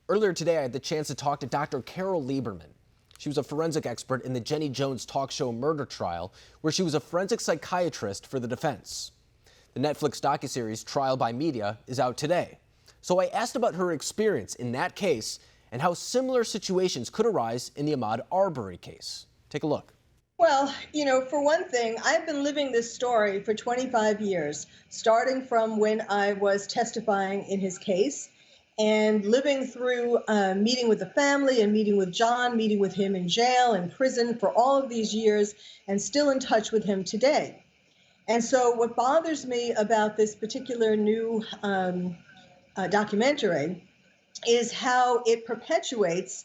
Earlier today, I had the chance to talk to Dr. Carole Lieberman. She was a forensic expert in the Jenny Jones talk show murder trial, where she was a forensic psychiatrist for the defense. The Netflix docuseries Trial by Media is out today. So I asked about her experience in that case and how similar situations could arise in the Ahmaud Arbery case. Take a look. Well, for one thing, I've been living this story for 25 years, starting from when I was testifying in his case and living through meeting with the family and meeting with John, meeting with him in jail and prison for all of these years, and still in touch with him today. And so what bothers me about this particular new documentary is how it perpetuates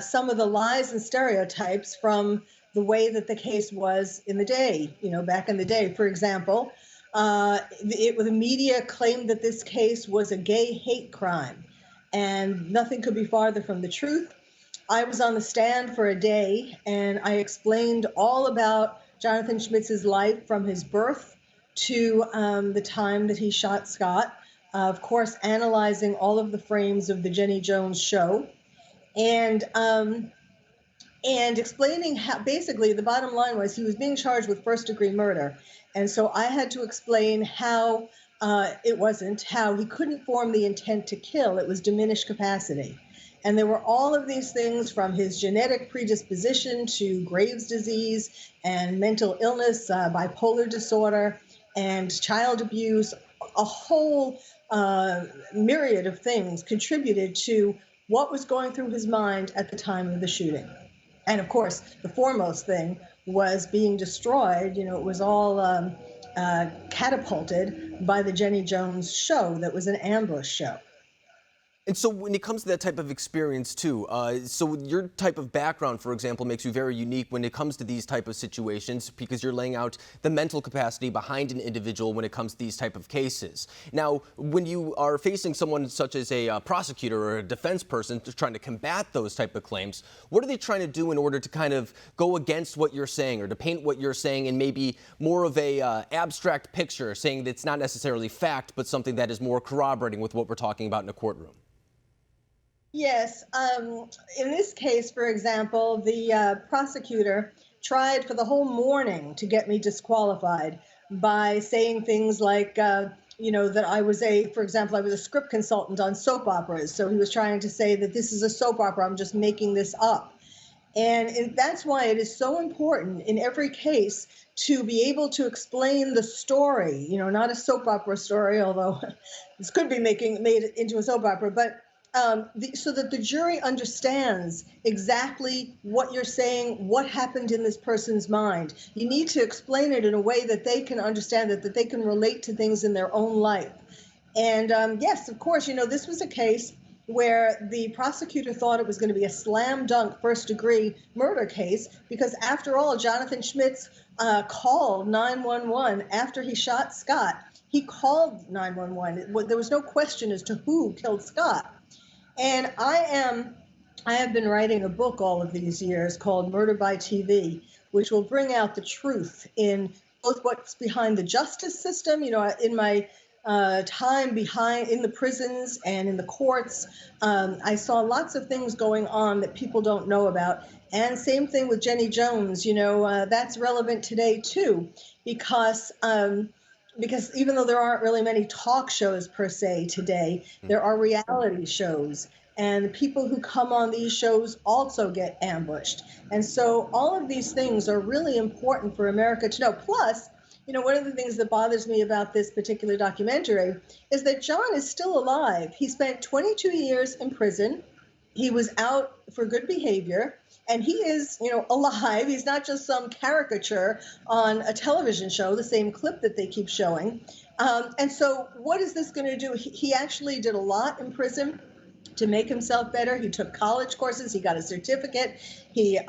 some of the lies and stereotypes from the way that the case was in the day, back in the day. For example, the media claimed that this case was a gay hate crime, and nothing could be farther from the truth. I was on the stand for a day, and I explained all about Jonathan Schmitz's life from his birth to the time that he shot Scott, of course, analyzing all of the frames of the Jenny Jones show, and explaining how basically the bottom line was he was being charged with first-degree murder. And so I had to explain how how he couldn't form the intent to kill. It was diminished capacity. And there were all of these things from his genetic predisposition to Graves' disease and mental illness, bipolar disorder, and child abuse. A whole myriad of things contributed to what was going through his mind at the time of the shooting. And of course, the foremost thing was being destroyed. It was all catapulted by the Jenny Jones show that was an ambush show. And so when it comes to that type of experience too, so your type of background, for example, makes you very unique when it comes to these type of situations because you're laying out the mental capacity behind an individual when it comes to these type of cases. Now, when you are facing someone such as a prosecutor or a defense person trying to combat those type of claims, what are they trying to do in order to kind of go against what you're saying or to paint what you're saying in maybe more of a abstract picture, saying that it's not necessarily fact, but something that is more corroborating with what we're talking about in a courtroom? Yes. In this case, for example, the prosecutor tried for the whole morning to get me disqualified by saying things like, that I was for example, I was a script consultant on soap operas. So he was trying to say that this is a soap opera. I'm just making this up. And that's why it is so important in every case to be able to explain the story, not a soap opera story, although this could be made into a soap opera, but so that the jury understands exactly what you're saying, what happened in this person's mind. You need to explain it in a way that they can understand it, that they can relate to things in their own life. And yes, of course, this was a case where the prosecutor thought it was going to be a slam dunk first-degree murder case because, after all, Jonathan Schmitz called 911 after he shot Scott. He called 911. There was no question as to who killed Scott. And I have been writing a book all of these years called Murder by TV, which will bring out the truth in both what's behind the justice system. In my time in the prisons and in the courts, I saw lots of things going on that people don't know about. And same thing with Jenny Jones. That's relevant today too, because even though there aren't really many talk shows per se today, there are reality shows. And the people who come on these shows also get ambushed. And so all of these things are really important for America to know. Plus, one of the things that bothers me about this particular documentary is that John is still alive. He spent 22 years in prison. He was out for good behavior. And he is, alive. He's not just some caricature on a television show, the same clip that they keep showing. And so what is this going to do? He actually did a lot in prison to make himself better. He took college courses. He got a certificate. He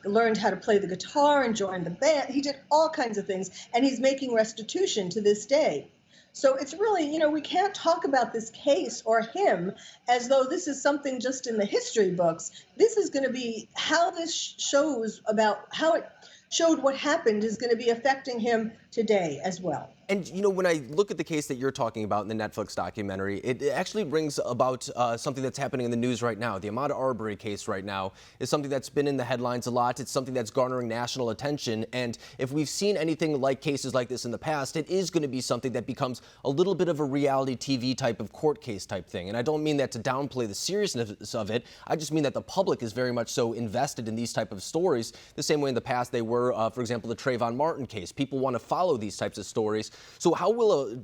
learned how to play the guitar and joined the band. He did all kinds of things. And he's making restitution to this day. So it's really, we can't talk about this case or him as though this is something just in the history books. This is going to be how this shows about how it showed what happened is going to be affecting him today as well. And when I look at the case that you're talking about in the Netflix documentary, it actually brings about something that's happening in the news right now. The Ahmaud Arbery case right now is something that's been in the headlines a lot. It's something that's garnering national attention. And if we've seen anything like cases like this in the past, it is going to be something that becomes a little bit of a reality TV type of court case type thing. And I don't mean that to downplay the seriousness of it. I just mean that the public is very much so invested in these type of stories, the same way in the past they were, for example, the Trayvon Martin case. People want to follow these types of stories. So how will,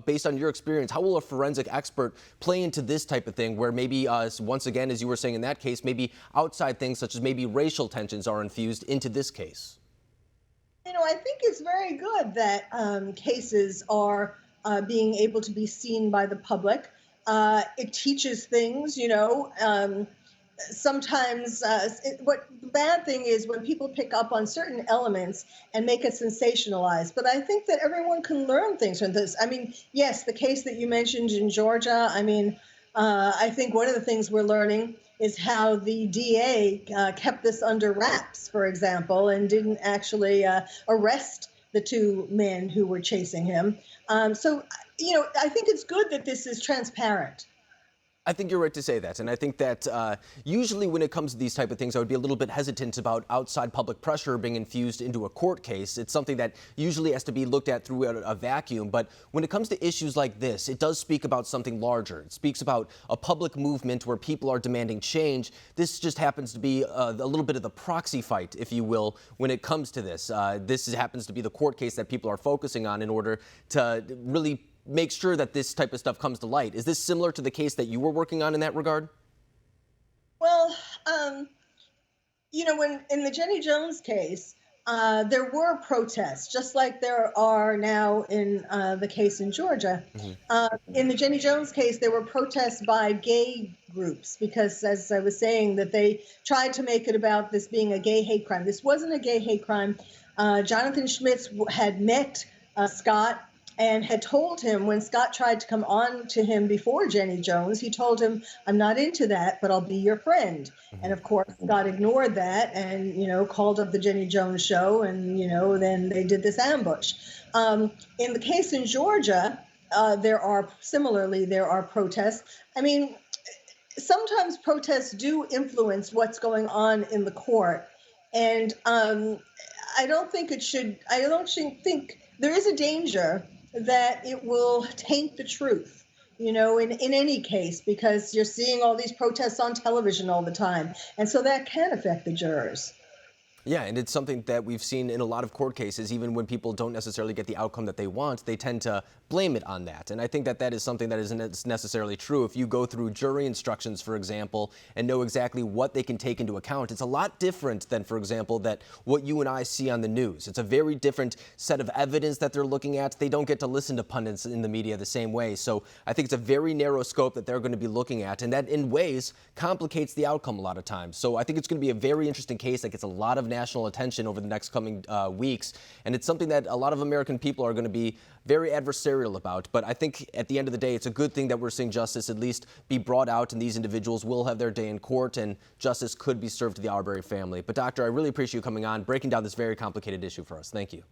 based on your experience, how will a forensic expert play into this type of thing where maybe, once again, as you were saying in that case, maybe outside things such as maybe racial tensions are infused into this case? I think it's very good that cases are being able to be seen by the public. It teaches things, sometimes what the bad thing is when people pick up on certain elements and make it sensationalized. But I think that everyone can learn things from this. I mean, yes, the case that you mentioned in Georgia, I think one of the things we're learning is how the DA kept this under wraps, for example, and didn't actually arrest the two men who were chasing him. I think it's good that this is transparent. I think you're right to say that. And I think that usually when it comes to these type of things, I would be a little bit hesitant about outside public pressure being infused into a court case. It's something that usually has to be looked at through a vacuum. But when it comes to issues like this, it does speak about something larger. It speaks about a public movement where people are demanding change. This just happens to be a little bit of the proxy fight, if you will, when it comes to this. This happens to be the court case that people are focusing on in order to really make sure that this type of stuff comes to light. Is this similar to the case that you were working on in that regard? Well, when in the Jenny Jones case, there were protests, just like there are now in the case in Georgia. In the Jenny Jones case, there were protests by gay groups because, as I was saying, that they tried to make it about this being a gay hate crime. This wasn't a gay hate crime. Jonathan Schmitz had met Scott and had told him when Scott tried to come on to him before Jenny Jones, he told him, "I'm not into that, but I'll be your friend." And of course, Scott ignored that and, called up the Jenny Jones show and, then they did this ambush. In the case in Georgia, there are protests. I mean, sometimes protests do influence what's going on in the court. And I don't think there is a danger that it will taint the truth, in any case, because you're seeing all these protests on television all the time. And so that can affect the jurors. Yeah, and it's something that we've seen in a lot of court cases. Even when people don't necessarily get the outcome that they want, they tend to blame it on that. And I think that that is something that isn't necessarily true. If you go through jury instructions, for example, and know exactly what they can take into account, it's a lot different than, for example, that what you and I see on the news. It's a very different set of evidence that they're looking at. They don't get to listen to pundits in the media the same way. So I think it's a very narrow scope that they're going to be looking at, and that in ways complicates the outcome a lot of times. So I think it's going to be a very interesting case that gets a lot of national attention over the next coming weeks. And it's something that a lot of American people are going to be very adversarial about. But I think at the end of the day, it's a good thing that we're seeing justice at least be brought out, and these individuals will have their day in court, and justice could be served to the Arbery family. But Doctor, I really appreciate you coming on, breaking down this very complicated issue for us. Thank you.